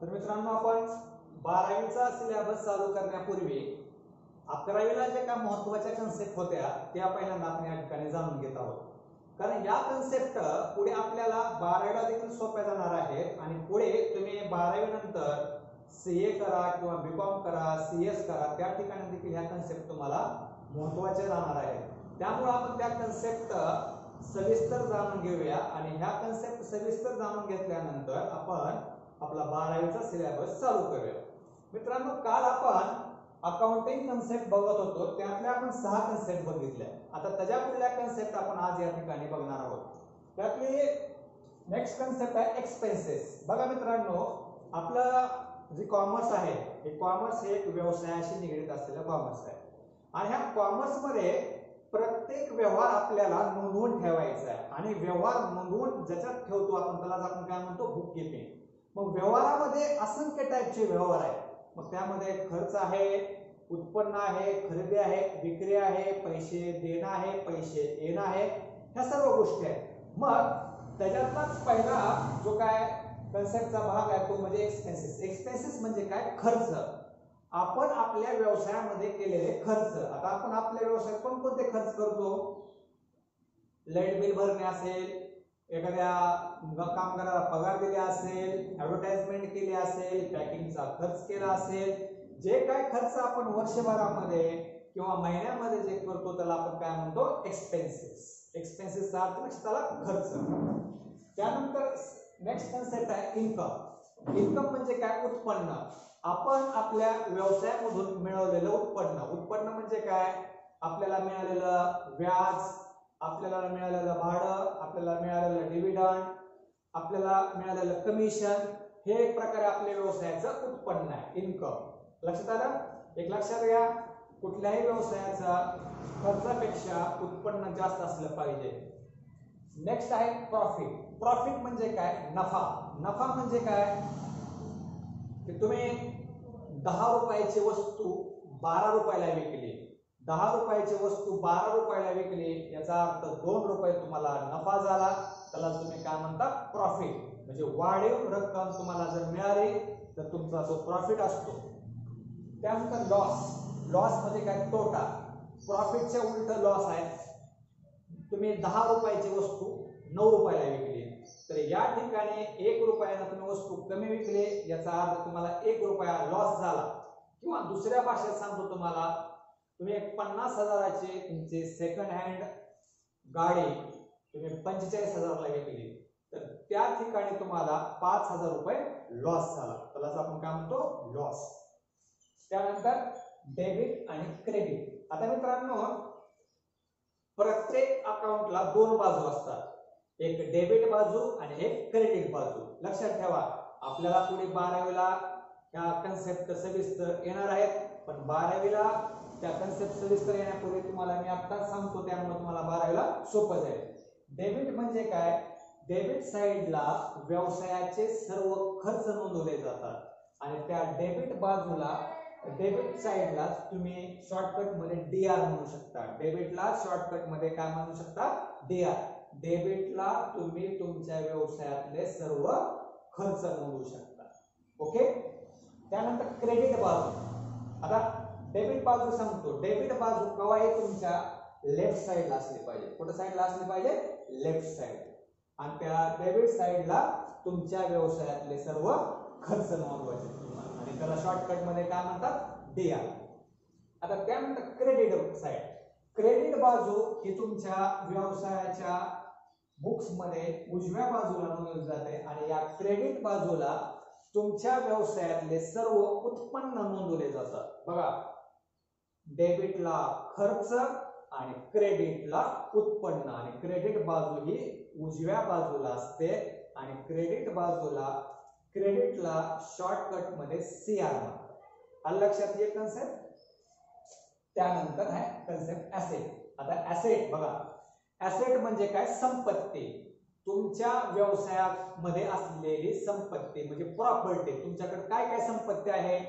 तर मित्रांनो, आपण 12वीचा सिलेबस चालू करण्यापूर्वी 11वीला जे काही महत्त्वाच्या कन्सेप्ट होत्या त्या पहिल्यांदा आपण या ठिकाणी जाणून घेत आहोत. कारण या कन्सेप्ट पुढे आपल्याला 12वीला देखील सोप्या जाणार आहेत आणि पुढे तुम्ही 12वी नंतर सीए करा किंवा बीकॉम करा, सीएस करा, त्या ठिकाणी देखील ह्या कन्सेप्ट तुम्हाला महत्त्वाचे जाणार आहेत. त्यामुळे आपण त्या कन्सेप्ट सविस्तर जाणून घेऊया आणि ह्या कन्सेप्ट सविस्तर जाणून घेतल्यानंतर आपण आपला 12वीचा सिलेबस चालू करूया. मित्रांनो, काल आपण अकाउंटिंग कन्सेप्ट बघत होतो, त्यातल्या आपण 6 कन्सेप्ट बघितल्या. आता त्याच्या पुढल्या कन्सेप्ट आपण आज या ठिकाणी बघणार आहोत. त्यातली नेक्स्ट कन्सेप्ट आहे एक्सपेन्सेस. बघा मित्रांनो, आपलं जे कॉमर्स आहे हे कॉमर्स हे एक व्यवसायाशी निगडित असलेलं कॉमर्स आहे आणि ह्या कॉमर्स मध्ये प्रत्येक व्यवहार आपल्याला नोंदवून ठेवायचा आहे आणि व्यवहार नोंदवून ज्याच्यात ठेवतो आपण त्यालाच आपण काय म्हणतो, बुक कीपिंग. मग व्यवहारामध्ये असंख्य टाईपचे व्यवहार आहेत. मग त्यामध्ये खर्च आहे, उत्पन्न आहे, खरेदी आहे, विक्री आहे, पैसे देणं आहे, पैसे येणं आहे, ह्या सर्व गोष्टी आहेत. मग त्याच्यातलाच पहिला जो काय कन्सेप्टचा भाग आहे तो म्हणजे एक्सपेन्सेस. एक्सपेन्सेस म्हणजे काय? खर्च. आपण आपल्या व्यवसायामध्ये केलेले खर्च. आता आपण आपल्या व्यवसायात कोणकोणते खर्च करतो? लाईट बिल भरणे असेल, एखाद्या कामगाराला पगार दिला असेल, ऍडव्हर्टाइजमेंट केली असेल, पॅकिंगचा खर्च केला असेल, जे काय खर्च आपण वर्षभरामध्ये किंवा महिन्यामध्ये जे करतो त्याला आपण काय म्हणतो? एक्सपेन्सेस. एक्सपेन्सेसचा अर्थ लक्षात आला, खर्च. त्यानंतर नेक्स्ट कन्सेप्ट आहे इन्कम. इन्कम म्हणजे काय? उत्पन्न. आपण आपल्या व्यवसायामधून मिळवलेलं उत्पन्न. उत्पन्न म्हणजे काय? आपल्याला मिळालेलं व्याज, आपल्याला मिळालेलं भाडं, आपल्याला मिळालेलं डिव्हिडंड, आपल्याला मिळालेलं कमिशन, हे एक प्रकारे आपल्या व्यवसायाचं उत्पन्न आहे, इन्कम. लक्षात आलं? एक लक्षात घ्या, कुठल्याही व्यवसायाचा खर्चापेक्षा उत्पन्न जास्त असलं पाहिजे. नेक्स्ट आहे प्रॉफिट. प्रॉफिट म्हणजे काय? नफा. नफा म्हणजे काय? की तुम्ही 10 रुपयाची वस्तू 12 रुपयाला विकली, 10 रुपयाची वस्तू 12 रुपयाला विकली, याचा अर्थ 2 रुपये तुम्हाला नफा झाला, त्याला तुम्ही काय म्हणता? प्रॉफिट. म्हणजे वाढीव रक्कम तुम्हाला जर मिळाली तर तुमचा तो प्रॉफिट असतो. त्यानंतर लॉस. लॉस म्हणजे काय? तोटा. प्रॉफिटच्या उलट लॉस आहे. तुम्ही 10 रुपयाची वस्तू 9 रुपयाला विकली, तर या ठिकाणी 1 रुपयाने तुम्ही वस्तू कमी विकली, याचा अर्थ तुम्हाला 1 रुपया लॉस झाला. किंवा दुसऱ्या भाषेत सांगतो तुम्हाला, तुम्ही एक 50,000ची तुमची सेकंड हँड गाडी तुम्ही 45,000ला विकली, तर त्या ठिकाणी तुम्हाला 5,000 रुपये लॉस झाला, त्यालाच आपण काय म्हणतो? लॉस. त्यानंतर डेबिट आणि क्रेडिट. आता मित्रांनो, प्रत्येक अकाउंटला 2 बाजू असतात, एक डेबिट बाजू आणि एक क्रेडिट बाजू. लक्षात ठेवा, आपल्याला पुढे 12वीला या कन्सेप्ट सविस्तर येणार आहेत, पण 12वीला त्या कन्सेप्ट सविस्तर येण्यापूर्वी तुम्हाला मी आता सांगतो, त्यामुळे तुम्हाला 12वीला सोपं जाईल. डेबिट म्हणजे काय? डेबिट साइडला व्यवसायाचे सर्व खर्च नोंदवले जातात आणि त्या डेबिट बाजूला, डेबिट साइडला तुम्ही शॉर्टकट मध्ये डीआर म्हणू शकता. डेबिटला शॉर्टकट मध्ये काय म्हणू शकता? डीआर. डेबिटला तुम्ही तुमच्या व्यवसायातले सर्व खर्च नोंदवू शकता. ओके. त्यानंतर क्रेडिट बाजू. आता डेबिट बाजू सांगतो. डेबिट बाजू केव्हाही तुमच्या लेफ्ट साइडला असली पाहिजे. कुठल्या साइडला असली पाहिजे? Left side. आणि त्या डेबिट साइडला तुमच्या व्यवसायातले सर्व खर्च नोंदवायचे आणि त्याला शॉर्टकट मध्ये काय म्हणतात? डीआर. आता त्यानंतर क्रेडिट साइड. क्रेडिट बाजू ही तुमच्या व्यवसायाच्या बुक्स मध्ये उजव्या बाजूला नोंदवली जाते आणि या क्रेडिट बाजूला तुमच्या व्यवसायातले सर्व उत्पन्न नोंदवले जातात. बघा, डेबिटला खर्च आणि क्रेडिटला उत्पन्न, आणि क्रेडिट बाजू ही उजव्या बाजूला असते आणि क्रेडिट बाजूला, क्रेडिटला शॉर्टकट मध्ये सीआर म्हणतात. आलं लक्षात? हे कन्सेप्ट. त्यानंतर आहे कन्सेप्ट ऍसेट. आता ऍसेट बघा, ऍसेट म्हणजे काय? संपत्ती. तुमच्या व्यवसायामध्ये असलेली संपत्ती म्हणजे प्रॉपर्टी. तुमच्याकडे काय काय संपत्ती आहे?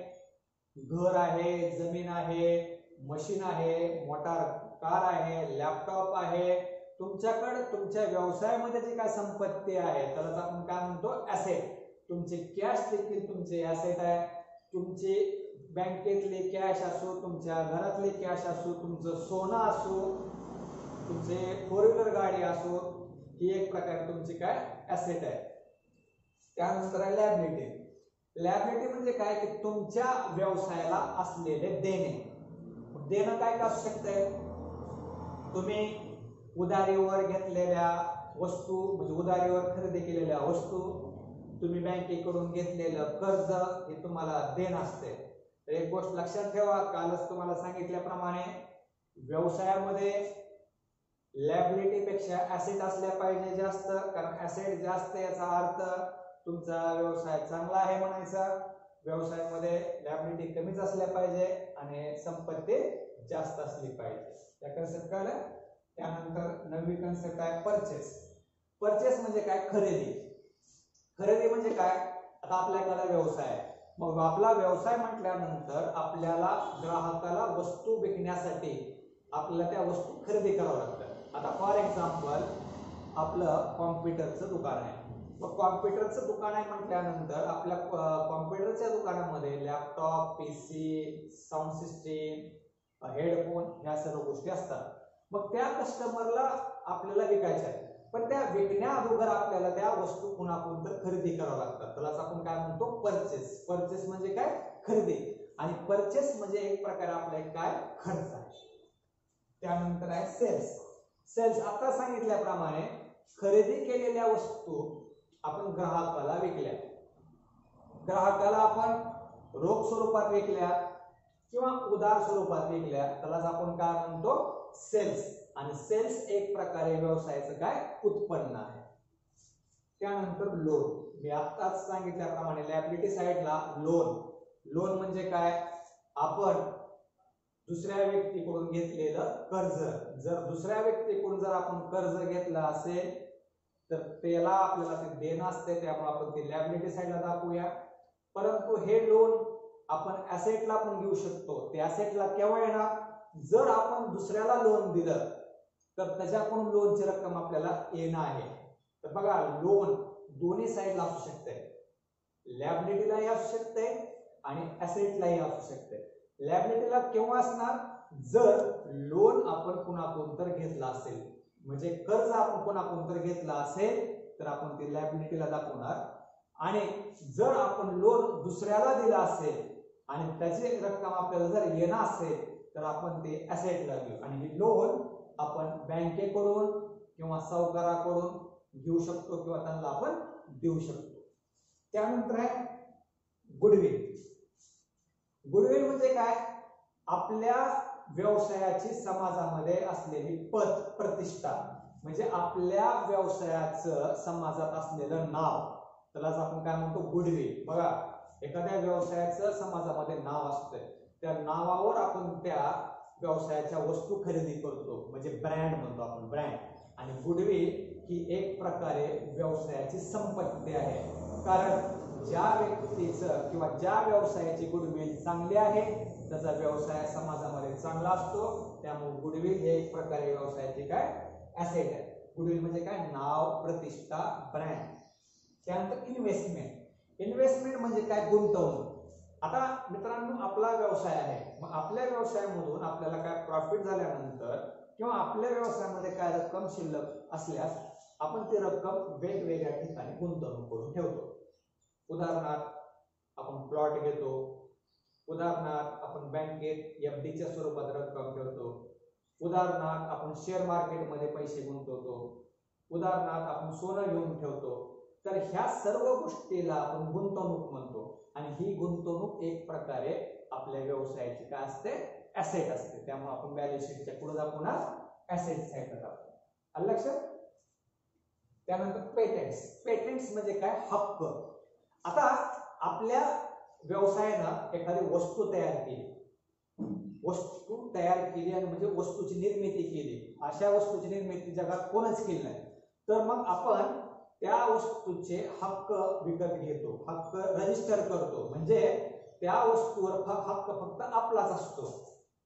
घर आहे, जमीन आहे, मशीन आहे, मोटार कार आहे, लॅपटॉप आहे. तुमच्याकडे तुमच्या व्यवसायामध्ये जी काय संपत्ती आहे त्यालाच आपण काय म्हणतो? ऍसेट. तुमचे कॅश देखील तुमचे ऍसेट आहे. तुमचे बँकेतले कॅश असो, तुमच्या घरातले कॅश असो, तुमचं सोनं असो, तुमचे 4 व्हीलर गाडी असो, ही एक प्रकारे तुमची काय ऍसेट आहे. त्यानंतर आहे लॅबिलिटी. लॅबिलिटी म्हणजे काय की तुमच्या व्यवसायाला असलेले देणे. देणं काय असू शकतंय? तुम्ही उधारीवर घेतलेल्या वस्तू म्हणजे उधारीवर खरेदी केलेल्या वस्तू, तुम्ही बँकेकडून घेतलेलं कर्ज, हे तुम्हाला देणं असते. तर एक गोष्ट लक्षात ठेवा, कालच तुम्हाला सांगितल्याप्रमाणे व्यवसायामध्ये लॅबिलिटी पेक्षा ऍसेट असल्या पाहिजे जास्त, कारण ऍसेट जास्त याचा अर्थ तुमचा व्यवसाय चांगला आहे म्हणायचा. व्यवसायामध्ये लॅबिलिटी कमीच असल्या पाहिजे आणि संपत्ती जास्त असली पाहिजे. त्या कन्सेप्ट कळलं. त्यानंतर नवी कन्सेप्ट आहे परचेस. परचेस म्हणजे काय? खरेदी. खरेदी म्हणजे काय? आता आपल्याकडे व्यवसाय आहे, मग आपला व्यवसाय म्हटल्यानंतर आपल्याला ग्राहकाला वस्तू विकण्यासाठी आपल्याला त्या वस्तू खरेदी करावं लागतं. आता फॉर एक्झाम्पल आपलं कॉम्प्युटरचं दुकान आहे. मग कॉम्प्युटरचं दुकान आहे म्हटल्यानंतर आपल्या कॉम्प्युटरच्या दुकानामध्ये laptop, PC, sound system, headphone ह्या सर्व गोष्टी असतात. मग त्या कस्टमरला आपल्याला विकायच्या आहेत, पण त्या विकण्या अगोदर आपल्याला त्या वस्तू कुणाकडून तर खरेदी करावं लागतात. त्यालाच आपण काय म्हणतो? परचेस. परचेस म्हणजे काय? खरेदी. आणि परचेस म्हणजे एक प्रकारे आपला एक काय खर्च आहे. त्यानंतर आहे सेल्स. सेल्स आता सांगितल्याप्रमाणे खरेदी केलेल्या वस्तू आपण ग्राहकाला विकल्या. ग्राहकाला आपण रोख स्वरूपात विकल्या किंवा उधार स्वरूपात विकल्या, त्यालाच आपण काय म्हणतो? सेल्स. आणि सेल्स एक प्रकारे व्यवसायाचं काय उत्पन्न आहे. त्यानंतर लोन. मी आताच सांगितल्याप्रमाणे लॅबिलिटी साइडला लोन. लोन म्हणजे काय? आपण दुसऱ्या व्यक्तीकडून घेतलेलं कर्ज. जर दुसऱ्या व्यक्तीकडून जर आपण कर्ज घेतलं असेल तर त्याला आपल्याला ते देणं असते, त्यामुळे आपण ते लॅबिलिटी साइडला दाखवूया. परंतु हे लोन आपण ऍसेटला पण घेऊ शकतो. ते ऍसेटला केव्हा येणार? जर आपण दुसऱ्याला लोन दिलं तर त्याच्याकडून लोनची रक्कम आपल्याला येणं आहे. तर बघा, लोन दोन्ही साइडला असू शकते. लॅबिलिटीलाही असू शकते आणि ऍसेटलाही असू शकते. लॅबिलिटीला केव्हा असणार? जर लोन आपण कुणाकडून तर घेतला असेल, म्हणजे कर्ज आपण कोणाकडून तर घेतला असेल तर आपण ते लॅबिलिटीला दाखवणार. आणि जर आपण लोन दुसऱ्याला दिला असेल आणि त्याची रक्कम आपल्याला जर येणं असेल तर आपण ते ऍसेटला घेऊ. आणि हे लोन आपण बँकेकडून किंवा सावकाराकडून घेऊ शकतो किंवा त्यांना आपण देऊ शकतो. त्यानंतर आहे गुडविल. गुडविल म्हणजे काय? आपल्या व्यवसायाची समाजामध्ये असलेली प्रतिष्ठा, म्हणजे आपल्या व्यवसायाचं समाजात असलेलं नाव, त्यालाच आपण काय म्हणतो? गुडविल. बघा, एखाद्या व्यवसायाचं समाजामध्ये नाव असतं, त्या नावावर आपण त्या व्यवसायाच्या वस्तू खरेदी करतो, म्हणजे ब्रँड म्हणतो आपण, ब्रँड. आणि गुडविल ही एक प्रकारे व्यवसायाची संपत्ती आहे. कारण ज्या व्यक्तीचं किंवा ज्या व्यवसायाची गुडविल चांगली आहे त्याचा व्यवसाय समाजामध्ये चांगला असतो. त्यामुळे गुडविल हे एक प्रकारे व्यवसायाची काय ऍसेट आहे. गुडविल म्हणजे काय? नाव, प्रतिष्ठा, ब्रँड. त्यानंतर इन्व्हेस्टमेंट. इन्व्हेस्टमेंट म्हणजे काय? गुंतवणूक. आता मित्रांनो, आपला व्यवसाय आहे, मग आपल्या व्यवसायामधून आपल्याला काय प्रॉफिट झाल्यानंतर किंवा आपल्या व्यवसायामध्ये काय रक्कम शिल्लक असल्यास आपण ती रक्कम वेगवेगळ्या ठिकाणी गुंतवणूक करून ठेवतो. उदाहरणार्थ आपण प्लॉट घेतो, उदाहरणार्थ आपण बँकेत एफडीच्या स्वरूपात रक्कम ठेवतो, उदाहरणार्थ आपण शेअर मार्केटमध्ये पैसे गुंतवतो, उदाहरणार्थ आपण सोनं घेऊन ठेवतो. तर ह्या सर्व गोष्टीला आपण गुंतवणूक म्हणतो. आणि ही गुंतवणूक एक प्रकारे आपल्या व्यवसायाची काय असते? ऍसेट असते. त्यामुळे आपण बॅलन्स शीटच्या पुढे दाखवणार ऍसेट साइडला दाखवू. आलं लक्षात? त्यानंतर पेटेंट्स. पेटेंट्स म्हणजे काय? हक्क. आता आपल्या व्यवसायानं एखादी वस्तू तयार केली, आणि म्हणजे वस्तूची निर्मिती केली. अशा वस्तूची निर्मिती जगात कोणच केली नाही. तर मग आपण त्या वस्तूचे हक्क विकत घेतो, हक्क रजिस्टर करतो. म्हणजे त्या वस्तूवर हक्क फक्त आपलाच असतो.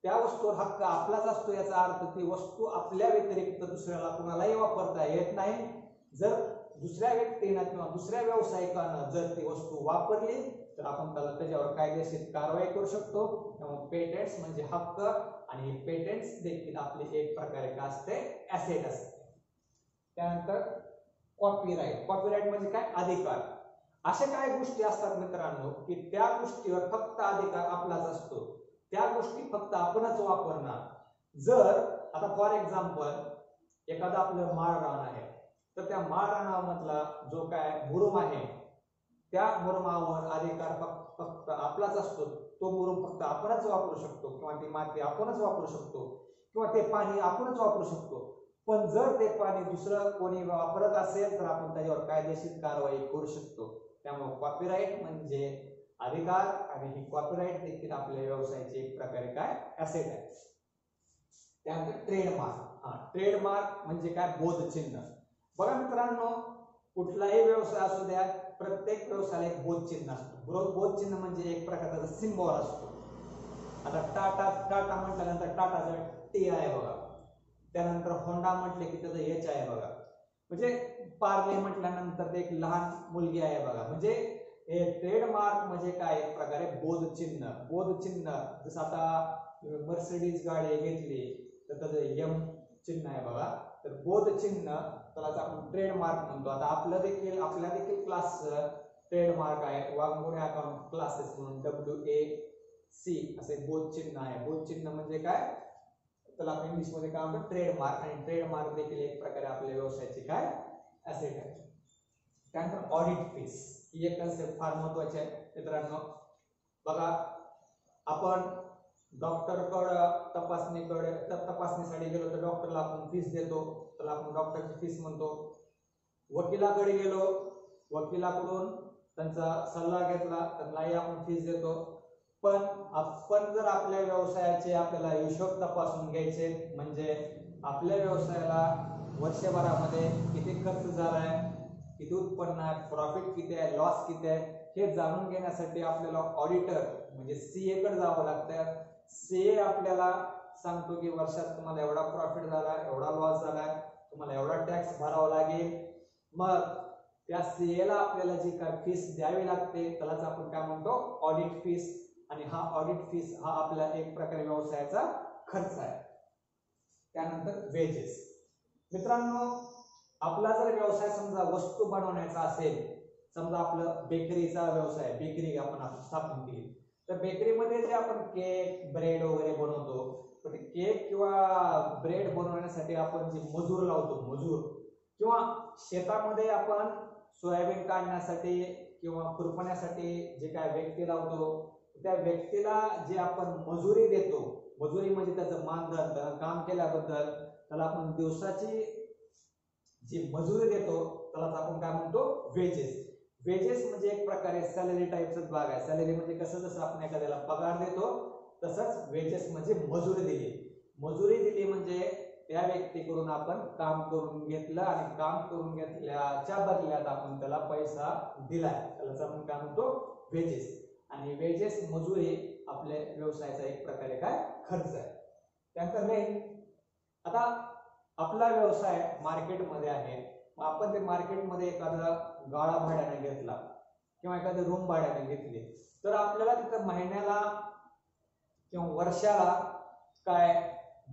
त्या वस्तूवर हक्क आपलाच असतो याचा अर्थ ती वस्तू आपल्या व्यतिरिक्त दुसऱ्याला कोणालाही वापरता येत नाही. जर दुसऱ्या व्यक्तीनं किंवा दुसऱ्या व्यावसायिकानं जर ती वस्तू वापरली तर आपण त्याच्यावर कायदेशीर कारवाई करू शकतो. त्यामुळे पेटंट्स म्हणजे हक्क आणि पेटंट्स देखील आपली एक प्रकारे काय असते, ऍसेट असते. त्यानंतर कॉपीराइट. कॉपीराइट म्हणजे काय, अधिकार. अशा काय गोष्टी असतात मित्रांनो की त्या गोष्टीवर फक्त अधिकार आपलाच असतो, त्या गोष्टी फक्त आपणच वापरणार. जर आता फॉर एक्झाम्पल एखादा आपलं माळ रान आहे, तर त्या माळ रानामधला जो काय मुरुम आहे त्या मुरुमावर अधिकार फक्त आपलाच असतो. तो मुरुम फक्त आपणच वापरू शकतो किंवा ती माती आपणच वापरू शकतो किंवा ते पाणी आपणच वापरू शकतो. पण जर ते पाणी दुसरं कोणी वापरत असेल तर आपण त्याच्यावर कायदेशीर कारवाई करू शकतो. त्यामुळे कॉपीराइट म्हणजे अधिकार आणि ही कॉपीराइट देखील आपल्या व्यवसायाची एक प्रकारे काय ऍसेट आहे. त्यानंतर ट्रेडमार्क. ट्रेडमार्क म्हणजे काय, बोधचिन्ह. बघा मित्रांनो, कुठलाही व्यवसाय असू द्या, प्रत्येक व्यवसायाला एक बोधचिन्ह असतो. बोधचिन्ह म्हणजे एक प्रकारचा सिम्बॉल असतो. आता टाटा म्हटल्यानंतर टाटाचा टी आहे बघा. त्यानंतर होंडा म्हटले की त्याचं एच आहे बघा. म्हणजे पार्ले म्हटल्यानंतर ते एक लहान मुलगी आहे बघा. म्हणजे हे ट्रेडमार्क म्हणजे काय, एक प्रकारे बोधचिन्ह. बोधचिन्ह जसं आता मर्सिडीज गाडी घेतली तर त्याचं एम चिन्ह आहे बघा. तर बोधचिन्ह त्यालाच आपण ट्रेडमार्क म्हणतो. आता आपल्या देखील क्लास ट्रेडमार्क आहे, वाघमोडे अकाउंट क्लासेस म्हणून WAC असे बोधचिन्ह आहे. बोधचिन्ह म्हणजे काय, त्याला आपण इंग्लिश मध्ये काय म्हणतो, ट्रेडमार्क. आणि ट्रेडमार्क देखील एक प्रकारे आपल्या व्यवसायाची काय ऍसेट आहे. त्यानंतर ऑडिट फीस ही एक कन्सेप्ट फार महत्वाची आहे मित्रांनो. बघा, आपण डॉक्टरकडे तपासणीसाठी गेलो तर डॉक्टरला आपण फीस देतो, त्याला आपण डॉक्टरची फीस म्हणतो. वकिलाकडे गेलो, वकिलाकडून त्यांचा सल्ला घेतला, त्यांनाही आपण फीस देतो. पण आपण जर आपल्या व्यवसायाचे आपल्याला हिशोब तपासून घ्यायचे, म्हणजे आपल्या व्यवसायाला वर्षभरामध्ये किती खर्च झालाय, किती उत्पन्न आहे, प्रॉफिट किती आहे, लॉस किती आहे, हे जाणून घेण्यासाठी आपल्याला ऑडिटर म्हणजे सीए कडे जावं लागतं. सीए आपल्याला सांगतो की वर्षात तुम्हाला एवढा प्रॉफिट झाला, एवढा लॉस झालाय, तुम्हाला एवढा टॅक्स भरावा लागेल. मग त्या सीए ला आपल्याला जी काय फीस द्यावी लागते त्यालाच आपण काय म्हणतो, ऑडिट फीस. आणि हा ऑडिट फीस हा आपल्या एक प्रकारे व्यवसायाचा खर्च आहे. त्यानंतर वेजेस. मित्रांनो, आपला जर व्यवसाय समजा वस्तू बनवण्याचा असेल, समजा आपलं बेकरीचा व्यवसाय, बेकरी आपण स्थापन केली, तर बेकरीमध्ये जे आपण केक ब्रेड वगैरे बनवतो, तर ते केक किंवा ब्रेड बनवण्यासाठी आपण जे मजूर लावतो, मजूर, किंवा शेतामध्ये आपण सोयाबीन काढण्यासाठी किंवा खुरपण्यासाठी जे काय व्यक्ती लावतो, त्या व्यक्तीला जे आपण मजुरी देतो, मजुरी म्हणजे त्याचं मानधन, काम केल्याबद्दल त्याला आपण दिवसाची जी मजुरी देतो त्यालाच आपण काय म्हणतो, वेजेस. वेजेस म्हणजे एक प्रकारे सॅलरी टाइपचाच भाग आहे. सॅलरी म्हणजे कसं, जसं आपण एखाद्याला पगार देतो तसंच वेजेस म्हणजे मजुरी दिली. मजुरी दिली म्हणजे त्या व्यक्तीकडून आपण काम करून घेतलं आणि काम करून घेतल्याच्या बदल्यात आपण त्याला पैसा दिलाय, त्यालाच आपण काय म्हणतो, वेजेस. आणि वेजेस मजुरी आपल्या व्यवसायाचा एक प्रकारे काय खर्च आहे. त्यानंतर रेंट. आता आपला व्यवसाय मार्केटमध्ये आहे, मग आपण ते मार्केटमध्ये एखादा गाळा भाड्याने घेतला किंवा एखादी रूम भाड्याने घेतली, तर आपल्याला तिथं महिन्याला किंवा वर्षाला काय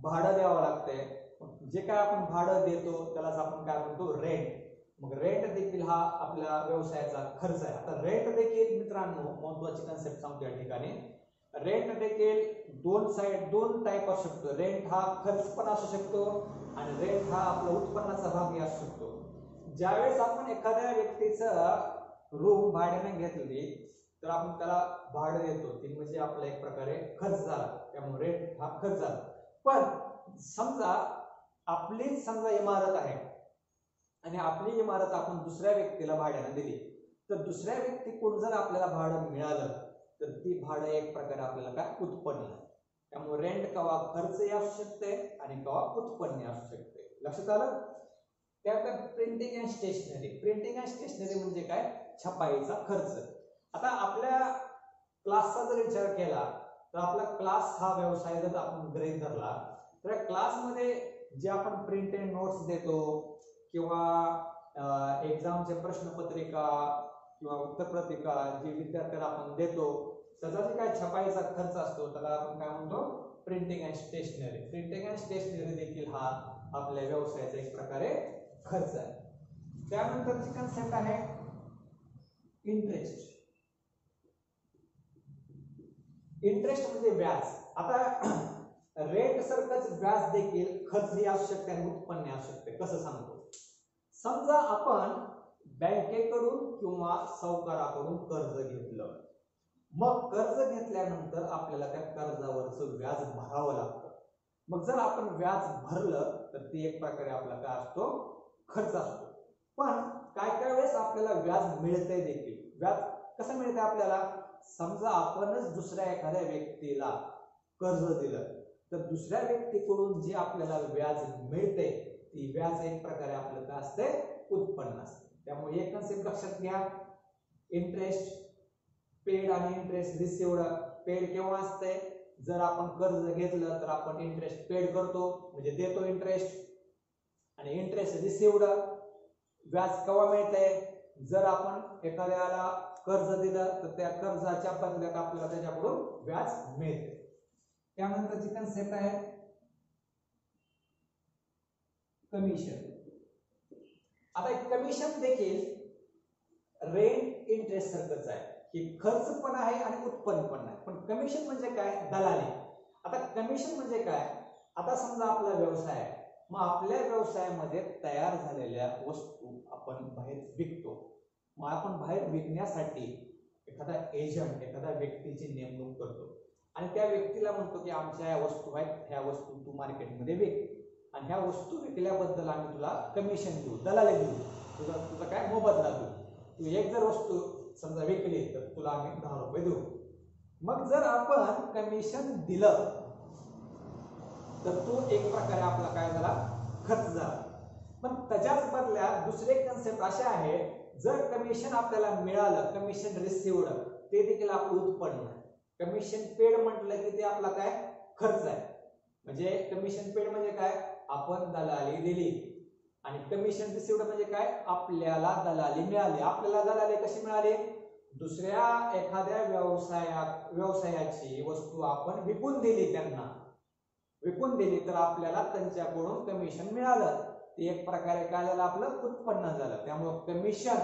भाडं द्यावं लागतंय. जे काय आपण भाडं देतो त्यालाच आपण काय म्हणतो, रेंट. मग रेंट देखील हा आपल्या व्यवसायाचा खर्च आहे. आता रेंट देखील मित्रांनो महत्वाची कन्सेप्ट सांगतो या ठिकाणी. रेंट देखील दोन टाइप असू शकतो. रेंट हा खर्च पण असू शकतो आणि रेंट हा आपला उत्पन्नाचा भागही असू शकतो. ज्यावेळेस आपण एखाद्या व्यक्तीचं रूम भाड्याने घेतली तर आपण त्याला भाडं देतो, ती म्हणजे आपला एक प्रकारे खर्च झाला, त्यामुळे रेंट हा खर्च झाला. पण समजा आपली इमारत आहे आणि आपली इमारत आपण दुसऱ्या व्यक्तीला भाड्याने दिली, तर दुसऱ्या व्यक्तीकडून जर आपल्याला भाडं मिळालं तर ती भाडं एक प्रकारे आपल्याला काय उत्पन्न आहे. त्यामुळे रेंट कवा खर्चही असू शकते आणि कवा उत्पन्न असू शकते. लक्षात आलं? त्यानंतर printing and stationery. Printing and stationery म्हणजे काय, छपाईचा खर्च. आता आपल्या क्लासचा जर विचार केला तर आपला क्लास हा व्यवसाय जर आपण गृहीत धरला तर क्लासमध्ये जे आपण प्रिंटेड नोट्स देतो किंवा एक्झामच्या प्रश्नपत्रिका किंवा उत्तरपत्रिका जे विद्यार्थ्याला आपण देतो त्याचा जे काय छपाईचा खर्च असतो त्याला आपण काय म्हणतो printing and stationery. Printing and stationery देखील हा आपल्या व्यवसायाचा एक प्रकारे खर्च आहे. त्यानंतरची कन्सेप्ट आहे इंटरेस्ट. इंटरेस्ट म्हणजे व्याज. आता रेट सारखंच व्याज देखील खर्च ही असू शकते आणि उत्पन्न असू शकते. कसं सांगतो, समजा आपण बँकेकडून किंवा सावकाराकडून कर्ज घेतलं, मग कर्ज घेतल्यानंतर आपल्याला त्या कर्जावरचं व्याज भरावं लागतं. मग जर आपण व्याज भरलं तर ते एक प्रकारे आपला काय असतो खर्च असतो. पण काय काय वेळेस आपल्याला व्याज मिळते देखील. व्याज कसं मिळते आपल्याला, समजा आपणच दुसऱ्या एखाद्या व्यक्तीला कर्ज दिलं तर दुसऱ्या व्यक्तीकडून जे आपल्याला व्याज मिळते ती व्याज एक प्रकारे आपलं काय असते उत्पन्न असते. त्यामुळे एक कन्सेप्ट लक्षात घ्या, इंटरेस्ट पेड आणि इंटरेस्ट रिसिव्ड. पेड केव्हा असते, जर आपण कर्ज घेतलं तर आपण इंटरेस्ट पेड करतो म्हणजे देतो इंटरेस्ट. आणि इंटरेस्ट रिसिव्ड व्याज केव्हा मिळते, जर आपण एखाद्याला कर्ज दिलं तर त्या कर्जाच्या बदल्यात आपल्याला त्याच्याकडून व्याज मिळते. त्यानंतरची कन्सेप्ट आहे कमिशन. आता कमिशन देखील रेंट इंटरेस्ट सारखंच आहे की खर्च पण आहे आणि उत्पन्न पण आहे. पण कमिशन म्हणजे काय, दलाली. आता कमिशन म्हणजे काय, आता समजा आपला व्यवसाय आहे, मग आपल्या व्यवसायामध्ये तयार झालेल्या वस्तू आपण बाहेर विकतो. मग आपण बाहेर विकण्यासाठी एखादा एजंट एखाद्या व्यक्तीची नेमणूक करतो आणि त्या व्यक्तीला म्हणतो की आमच्या या वस्तू आहेत, ह्या वस्तू तू मार्केटमध्ये विक आणि ह्या वस्तू विकल्याबद्दल आम्ही तुला कमिशन देऊ, दलाली देऊ, तुझा काय मोबदला देऊ. तू एक जर वस्तू समजा विकली तर तुला आम्ही 10 रुपये देऊ. मग जर आपण कमिशन दिलं तर तो एक प्रकारे आपला काय झाला खर्च झाला. पण त्याच्याच बदल्यात दुसरे कन्सेप्ट असे आहे, जर कमिशन आपल्याला मिळालं, कमिशन रिसिव्ड, ते देखील आपलं उत्पन्न आहे. कमिशन पेड म्हटलं की ते आपला काय खर्च आहे. म्हणजे कमिशन पेड म्हणजे काय, आपण दलाली दिली. आणि कमिशन रिसिव्ड म्हणजे काय, आपल्याला दलाली मिळाली. आपल्याला दलाली कशी मिळाली, दुसऱ्या एखाद्या व्यवसायाची वस्तू आपण विकून दिली, त्यांना विकून दिली तर आपल्याला त्यांच्याकडून कमिशन मिळालं. ते एक प्रकारे काय झालं आपलं उत्पन्न झालं. त्यामुळे कमिशन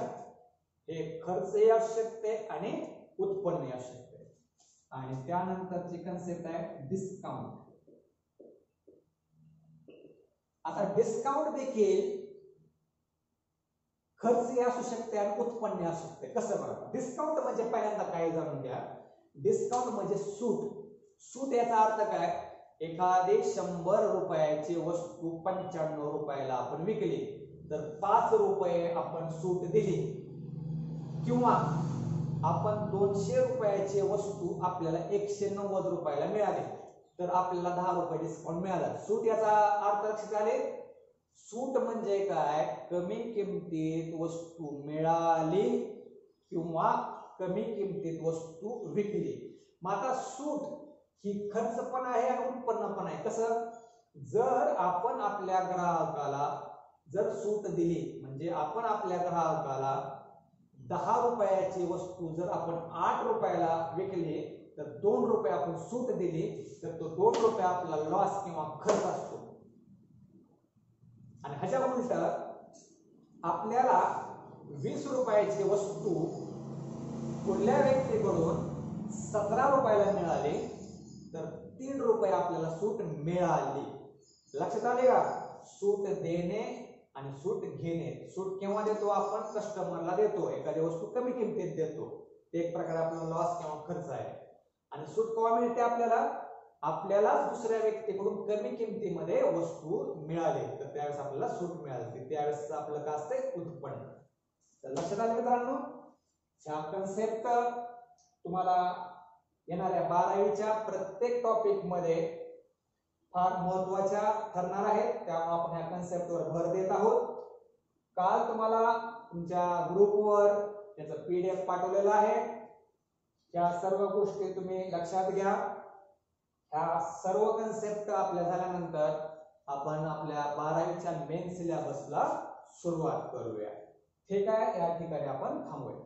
हे खर्चही असू शकते आणि उत्पन्नही असू शकते. आणि त्यानंतरची कन्सेप्ट आहे डिस्काउंट. आता डिस्काउंट देखील खर्चही असू शकते आणि उत्पन्न असू शकते. कसं बघा, डिस्काउंट म्हणजे पहिल्यांदा काय जाणून घ्या, डिस्काउंट म्हणजे सूट. सूट याचा अर्थ काय, एखादी 100 रुपयाची वस्तू 95 रुपयाला आपण विकली तर 5 रुपये आपण सूट दिली, किंवा आपण 200 रुपयाची वस्तू आपल्याला 190 रुपयाला मिळाली तर आपल्याला 10 रुपये डिस्काउंट मिळाला. सूट याचा अर्थ लक्षात आले. सूट म्हणजे काय, कमी किमतीत वस्तू मिळाली किंवा कमी किमतीत वस्तू विकली. मग आता सूट ही खर्च पण आहे आणि उत्पन्न पण आहे. कसं, जर आपण आपल्या ग्राहकाला जर सूट दिली म्हणजे आपण आपल्या ग्राहकाला 10 रुपयाची वस्तू जर आपण 8 रुपयाला विकली तर 2 रुपये आपण सूट दिली तर तो 2 रुपये आपला लॉस किंवा खर्च असतो. आणि ह्याच्या उलट आपल्याला 20 रुपयाची वस्तू कुठल्या व्यक्तीकडून 17 रुपयाला मिळाली तर 3 रुपये आपल्याला सूट मिळाली. लक्षात आले का, सूट देणे आणि सूट घेणे. सूट केव्हा देतो आपण, कस्टमरला देतो, एखादी वस्तू कमी किमतीत देतो, ते एक प्रकारे आपला लॉस किंवा खर्च आहे. आणि सूट केव्हा मिळते आपल्याला, आपल्याला दुसऱ्या व्यक्तीकडून कमी किमतीमध्ये वस्तू मिळाली तर त्यावेळेस आपल्याला सूट मिळाली, त्यावेळेस आपलं काय असते उत्पन्न. तर लक्षात आले मित्रांनो, ह्या कन्सेप्ट तुम्हाला येणाऱ्या 12वीच्या प्रत्येक टॉपिक मध्ये फार महत्त्वाच्या ठरणार आहेत. त्यामुळे आपण ह्या कन्सेप्टवर भर देत आहोत. काल तुम्हाला तुमच्या ग्रुपवर त्याचं PDF पाठवलेलं आहे. या सर्व गोष्टी तुम्ही लक्षात घ्या. ह्या सर्व कन्सेप्ट आपल्या झाल्यानंतर आपण आपल्या 12वीच्या मेन सिलेबसला सुरुवात करूया. ठीक आहे, या ठिकाणी आपण थांबूया.